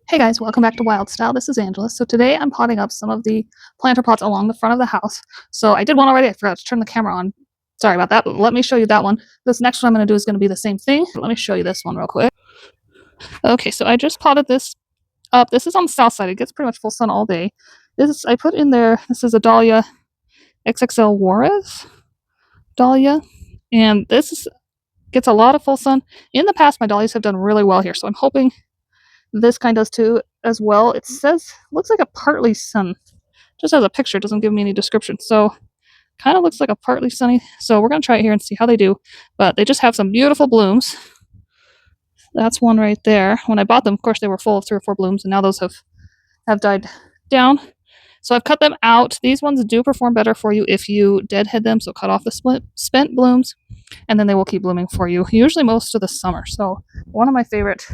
Hey guys, welcome back to Wild Style. This is Angela. So today I'm potting up some of the planter pots along the front of the house. So I did one already. I forgot to turn the camera on. Sorry about that, but let me show you that one. This next one I'm going to do is going to be the same thing. Let me show you this one real quick. Okay, so I just potted this up. This is on the south side. It gets pretty much full sun all day. I put in there, this is a Dahlia XXL Juarez Dahlia. And gets a lot of full sun. In the past, my dahlias have done really well here. So I'm hoping this kind does too as well. It says, looks like a partly sun. Just as a picture, it doesn't give me any description. So kind of looks like a partly sunny. So we're going to try it here and see how they do. But they just have some beautiful blooms. That's one right there. When I bought them, of course, they were full of 3 or 4 blooms, and now those have died down. So I've cut them out. These ones do perform better for you if you deadhead them, so cut off the spent blooms, and then they will keep blooming for you, usually most of the summer. So one of my favorite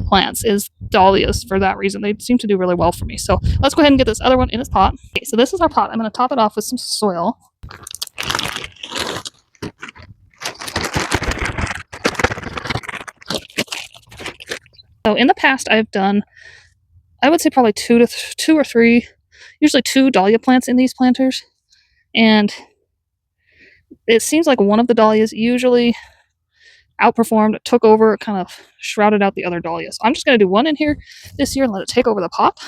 plants is dahlias for that reason. They seem to do really well for me. So let's go ahead and get this other one in its pot. Okay, so this is our pot. I'm going to top it off with some soil. So in the past, I've done, I would say probably two or three, usually 2 dahlia plants in these planters. And it seems like one of the dahlias usually outperformed, took over, kind of shrouded out the other dahlias. So I'm just going to do one in here this year and let it take over the pot.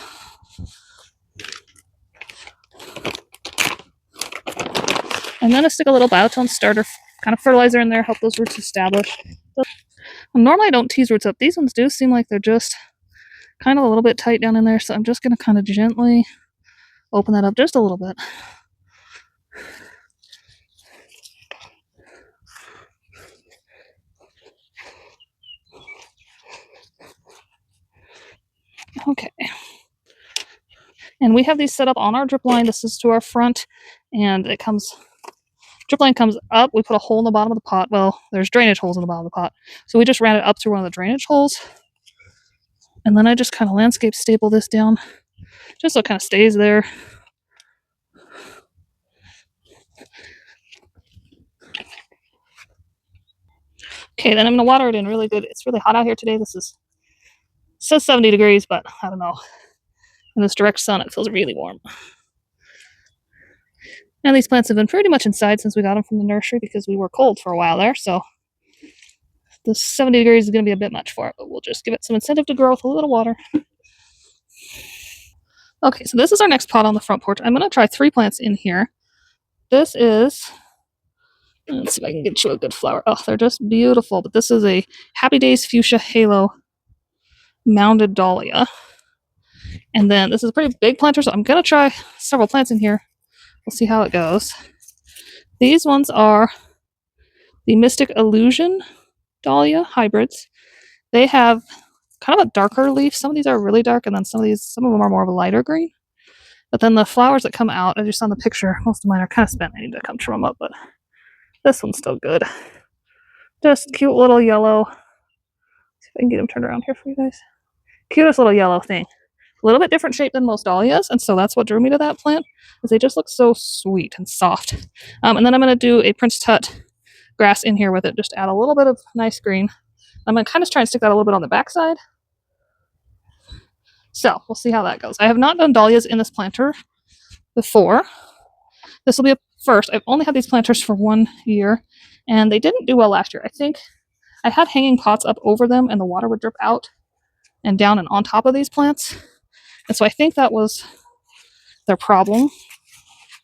I'm going to stick a little biotone starter kind of fertilizer in there, help those roots establish. Normally I don't tease roots up. These ones do seem like they're just kind of a little bit tight down in there, so I'm just going to kind of gently open that up just a little bit. Okay. And we have these set up on our drip line. This is to our front, and drip line comes up. We put a hole in the bottom of the pot. Well, there's drainage holes in the bottom of the pot. So we just ran it up through one of the drainage holes. And then I just kind of landscape staple this down just so it kind of stays there. Okay, then I'm going to water it in really good. It's really hot out here today. It says 70 degrees, but I don't know. In this direct sun, it feels really warm. And these plants have been pretty much inside since we got them from the nursery because we were cold for a while there. So the 70 degrees is going to be a bit much for it, but we'll just give it some incentive to grow with a little water. Okay, so this is our next pot on the front porch. I'm going to try 3 plants in here. This is, let's see if I can get you a good flower. Oh, they're just beautiful. But this is a Happy Days Fuchsia Halo Mounded Dahlia. And then this is a pretty big planter, so I'm going to try several plants in here. We'll see how it goes. These ones are the Mystic Illusion Dahlia hybrids. They have kind of a darker leaf. Some of these are really dark, and then some of them are more of a lighter green. But then the flowers that come out, as you saw in the picture, most of mine are kind of spent. I need to come trim them up, but this one's still good. Just cute little yellow. Let's see if I can get them turned around here for you guys. Cutest little yellow thing. A little bit different shape than most dahlias, and so that's what drew me to that plant, is they just look so sweet and soft. And then I'm going to do a Prince Tut grass in here with it, just add a little bit of nice green. I'm going to kind of try and stick that a little bit on the backside. So we'll see how that goes. I have not done dahlias in this planter before. This will be a first. I've only had these planters for 1 year, and they didn't do well last year. I think I had hanging pots up over them, and the water would drip out and down and on top of these plants. And so I think that was their problem.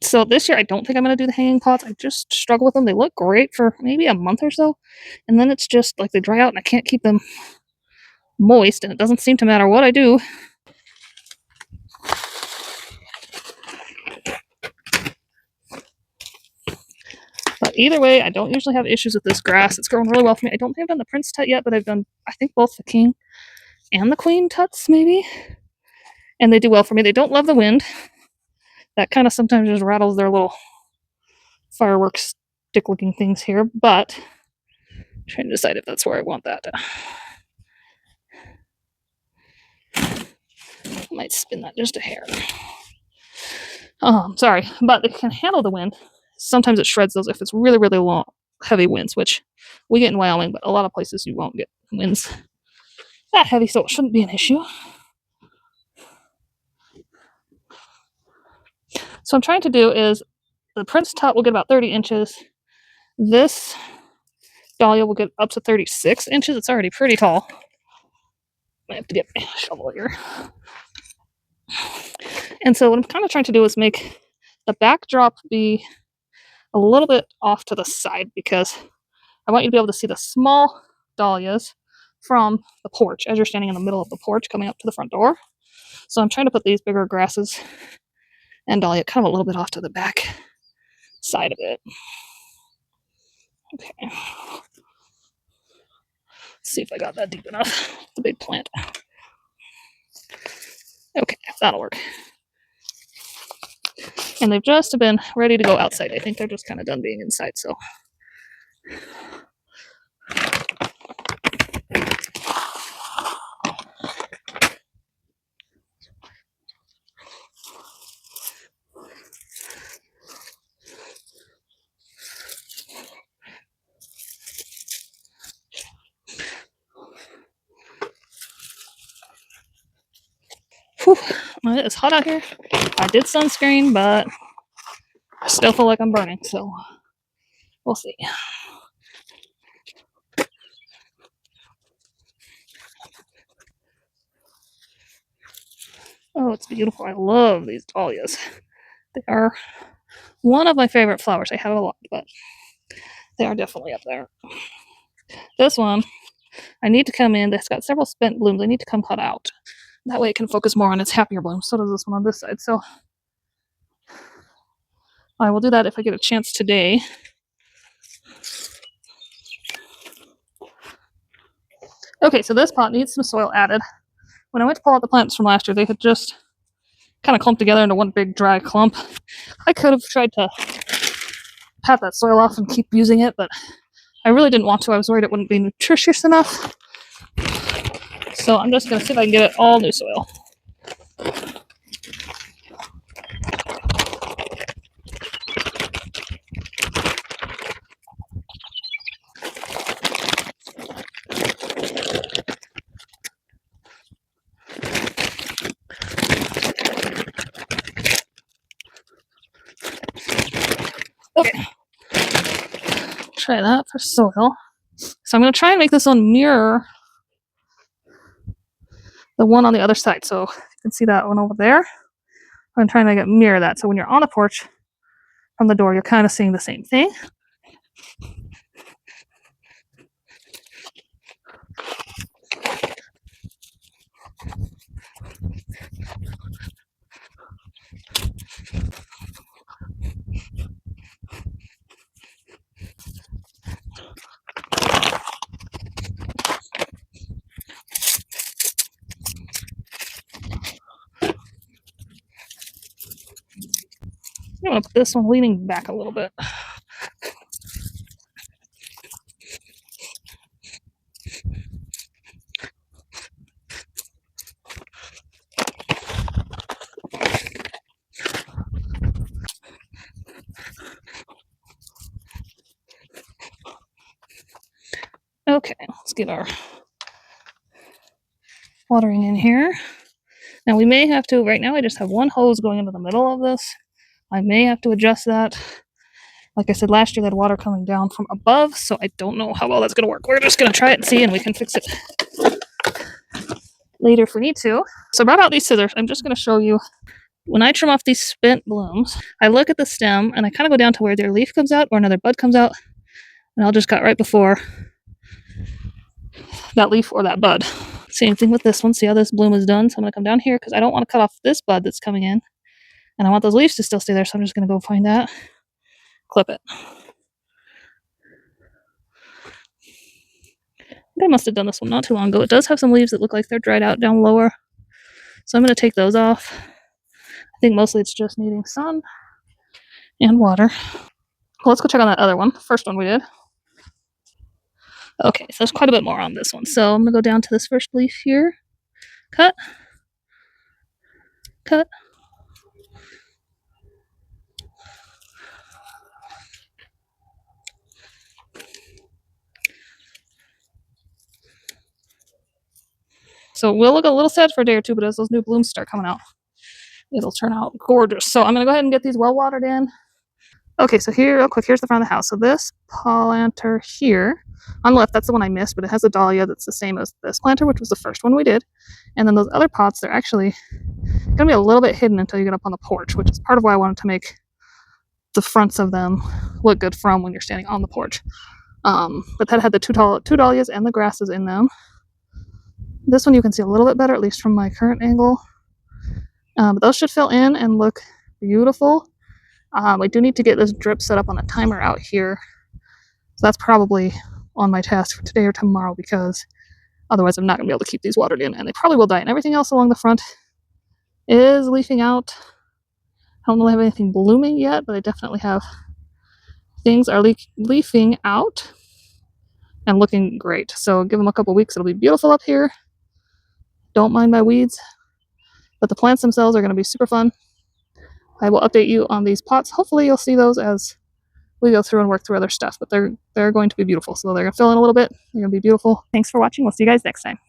So this year, I don't think I'm going to do the hanging pots. I just struggle with them. They look great for maybe a month or so. And then it's just like they dry out and I can't keep them moist. And it doesn't seem to matter what I do. But either way, I don't usually have issues with this grass. It's growing really well for me. I don't think I've done the Prince Tut yet, but I've done, I think, both the King and the Queen Tuts, maybe. And they do well for me. They don't love the wind. That kind of sometimes just rattles their little fireworks stick-looking things here, but I'm trying to decide if that's where I want that. I might spin that just a hair. Sorry, but it can handle the wind. Sometimes it shreds those if it's really, really long, heavy winds, which we get in Wyoming, but a lot of places you won't get winds that heavy, so it shouldn't be an issue. So I'm trying to do is the Prince top will get about 30 inches. This dahlia will get up to 36 inches. It's already pretty tall. I have to get my shovel here. And so what I'm kind of trying to do is make the backdrop be a little bit off to the side because I want you to be able to see the small dahlias from the porch as you're standing in the middle of the porch coming up to the front door. So I'm trying to put these bigger grasses and dahlia kind of a little bit off to the back side of it. Okay. Let's see if I got that deep enough. It's a big plant. Okay, that'll work. And they've just been ready to go outside. I think they're just kind of done being inside, so. Whew, it's hot out here. I did sunscreen, but I still feel like I'm burning, so we'll see. Oh, it's beautiful. I love these dahlias. They are one of my favorite flowers. I have a lot, but they are definitely up there. This one, I need to come in. It's got several spent blooms. I need to come cut out. That way it can focus more on its happier blooms. So does this one on this side. So I will do that if I get a chance today. Okay, so this pot needs some soil added. When I went to pull out the plants from last year, they had just kind of clumped together into one big dry clump. I could have tried to pat that soil off and keep using it, but I really didn't want to. I was worried it wouldn't be nutritious enough. So I'm just going to see if I can get it all new soil. Okay. Try that for soil. So I'm going to try and make this one mirror the one on the other side. So you can see that one over there. I'm trying to make it mirror that. So when you're on the porch from the door, you're kind of seeing the same thing. I'm going to put this one leaning back a little bit. Okay, let's get our watering in here. Now we may have to, right now I just have one hose going into the middle of this. I may have to adjust that. Like I said, last year they had water coming down from above, so I don't know how well that's going to work. We're just going to try it and see, and we can fix it later if we need to. So I brought out these scissors. I'm just going to show you. When I trim off these spent blooms, I look at the stem, and I kind of go down to where their leaf comes out or another bud comes out, and I'll just cut right before that leaf or that bud. Same thing with this one. See how this bloom is done? So I'm going to come down here because I don't want to cut off this bud that's coming in, and I want those leaves to still stay there, so I'm just going to go find that, clip it. I must have done this one not too long ago. It does have some leaves that look like they're dried out down lower, so I'm going to take those off. I think mostly it's just needing sun and water. Well, let's go check on that other one. First one we did. Okay, so there's quite a bit more on this one. So I'm going to go down to this first leaf here. Cut. Cut. So it will look a little sad for a day or two, but as those new blooms start coming out, it'll turn out gorgeous. So I'm going to go ahead and get these well watered in. Okay, so here, real quick, here's the front of the house. So this planter here, on the left, that's the one I missed, but it has a dahlia that's the same as this planter, which was the first one we did. And then those other pots, they're actually going to be a little bit hidden until you get up on the porch, which is part of why I wanted to make the fronts of them look good from when you're standing on the porch. But that had the two dahlias and the grasses in them. This one you can see a little bit better, at least from my current angle. But those should fill in and look beautiful. I do need to get this drip set up on a timer out here. So that's probably on my task for today or tomorrow, because otherwise I'm not going to be able to keep these watered in, and they probably will die. And everything else along the front is leafing out. I don't really have anything blooming yet, but I definitely have things are leafing out and looking great. So give them a couple weeks, it'll be beautiful up here. Don't mind my weeds, but the plants themselves are going to be super fun. I will update you on these pots. Hopefully you'll see those as we go through and work through other stuff, but they're going to be beautiful. So they're going to fill in a little bit. They're going to be beautiful. Thanks for watching. We'll see you guys next time.